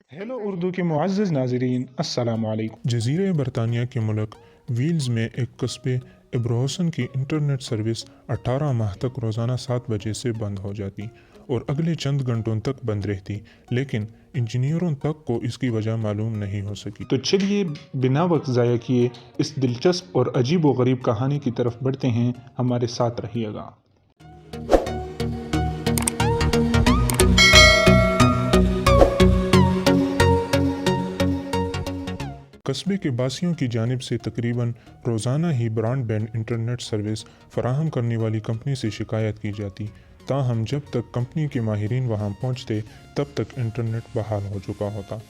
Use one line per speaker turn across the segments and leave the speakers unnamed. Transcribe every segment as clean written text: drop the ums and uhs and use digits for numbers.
Hello Urdu के मुअज़्ज़ज़ नाज़रीन, अस्सलाम वालेकुम।
जज़ीरे बरतानिया के मुल्क वील्स में एक कस्बे इब्रोहसन की इंटरनेट सर्विस 18 माह तक रोज़ाना 7 बजे से बंद हो जाती और अगले चंद घंटों तक बंद रहती, लेकिन इंजीनियरों तक को इसकी वजह मालूम नहीं हो सकी।
तो चलिए बिना वक्त ज़ाया किए इस दिलचस्प और अजीब व गरीब कहानी की तरफ बढ़ते हैं, हमारे साथ रहिएगा।
कस्बे के बासियों की जानिब से तकरीबन रोज़ाना ही ब्रॉडबैंड इंटरनेट सर्विस फराहम करने वाली कंपनी से शिकायत की जाती, ताहम जब तक कंपनी के माहिरीन वहां पहुंचते तब तक इंटरनेट बहाल हो चुका होता।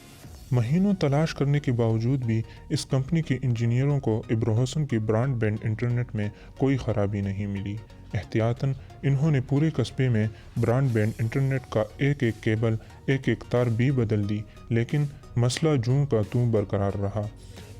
महीनों तलाश करने के बावजूद भी इस कंपनी के इंजीनियरों को इब्रोहसन के ब्रॉडबैंड इंटरनेट में कोई ख़राबी नहीं मिली। एहतियातन इन्होंने पूरे कस्बे में ब्रॉडबैंड इंटरनेट का एक एक केबल, एक एक तार भी बदल दी, लेकिन मसला जूं का तूं बरकरार रहा।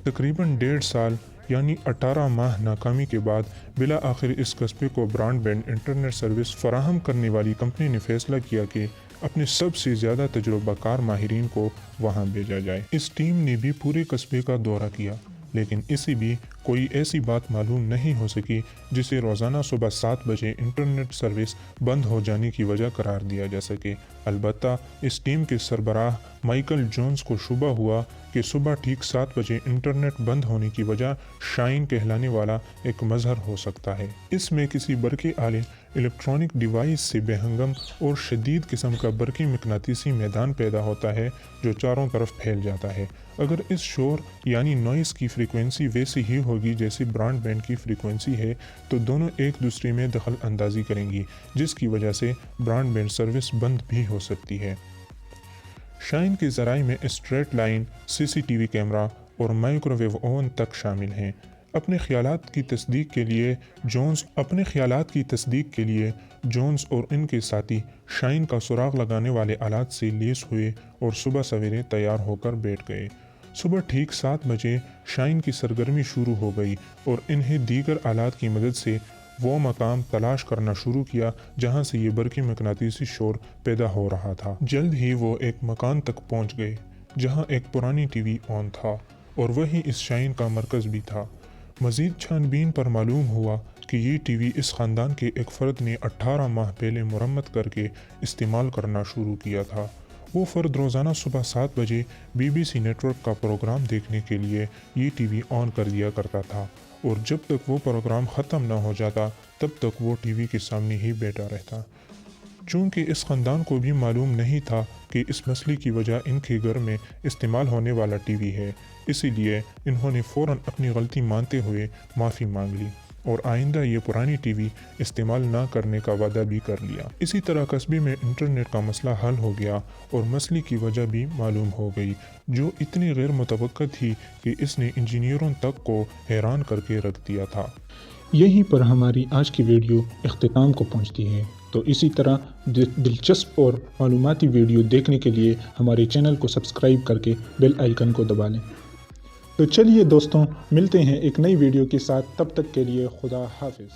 तकरीबन 1.5 साल यानी 18 माह नाकामी के बाद बिला आखिर इस कस्बे को ब्रॉडबैंड इंटरनेट सर्विस फराहम करने वाली कंपनी ने फैसला किया कि अपने सबसे ज़्यादा तजुर्बाकार माहिरीन को वहां भेजा जाए। इस टीम ने भी पूरे कस्बे का दौरा किया, लेकिन इसी भी कोई ऐसी बात मालूम नहीं हो सकी जिसे रोज़ाना सुबह 7 बजे इंटरनेट सर्विस बंद हो जाने की वजह करार दिया जा सके। अलबत्ता इस टीम के सरबराह माइकल जोन्स को शुबा हुआ कि सुबह ठीक 7 बजे इंटरनेट बंद होने की वजह शाइन कहलाने वाला एक मजहर हो सकता है। इसमें किसी बरक़ी आले इलेक्ट्रॉनिक डिवाइस से बेहंगम और शदीद किस्म का बरक़ी मकनातीसी मैदान पैदा होता है जो चारों तरफ फैल जाता है। अगर इस शोर यानी नॉइस की फ्रीक्वेंसी वैसी ही होगी जैसी ब्रॉडबैंड की फ्रीक्वेंसी है, तो दोनों एक दूसरे में दखल अंदाजी करेंगी, जिसकी वजह से ब्रॉडबैंड सर्विस बंद भी हो सकती है। शाइन के ज़राए में स्ट्रेट लाइन, CCTV कैमरा और माइक्रोवेव ओवन तक शामिल हैं। अपने ख्यालात की तस्दीक के लिए जोन्स और इनके साथी शाइन का सुराग लगाने वाले आलात से लेस हुए और सुबह सवेरे तैयार होकर बैठ गए। सुबह ठीक 7 बजे शाइन की सरगर्मी शुरू हो गई और इन्हें दीगर आलात की मदद से वो मकाम तलाश करना शुरू किया जहां से ये बरक़ी मकनातीसी शोर पैदा हो रहा था। जल्द ही वो एक मकान तक पहुंच गए जहां एक पुरानी टीवी ऑन था और वही इस शाइन का मरकज़ भी था। मज़ीद छानबीन पर मालूम हुआ कि ये टीवी इस ख़ानदान के एक फ़र्द ने 18 माह पहले मुरम्मत करके इस्तेमाल करना शुरू किया था। वो फ़र्द रोज़ाना सुबह 7 बजे BBC नेटवर्क का प्रोग्राम देखने के लिए ये टीवी ऑन कर दिया करता था और जब तक वो प्रोग्राम ख़त्म न हो जाता तब तक वो टीवी के सामने ही बैठा रहता। चूँकि इस ख़ानदान को भी मालूम नहीं था कि इस मसले की वजह इनके घर में इस्तेमाल होने वाला टीवी है, इसीलिए इन्होंने फ़ौरन अपनी गलती मानते हुए माफ़ी मांग ली और आइंदा ये पुरानी टीवी इस्तेमाल ना करने का वादा भी कर लिया। इसी तरह कस्बे में इंटरनेट का मसला हल हो गया और मसले की वजह भी मालूम हो गई, जो इतनी गैर मुतवक्का थी कि इसने इंजीनियरों तक को हैरान करके रख दिया था।
यहीं पर हमारी आज की वीडियो इख्तिताम को पहुंचती है। तो इसी तरह दिलचस्प और मालूमाती वीडियो देखने के लिए हमारे चैनल को सब्सक्राइब करके बेल आइकन को दबा लें। तो चलिए दोस्तों, मिलते हैं एक नई वीडियो के साथ, तब तक के लिए खुदा हाफिज़।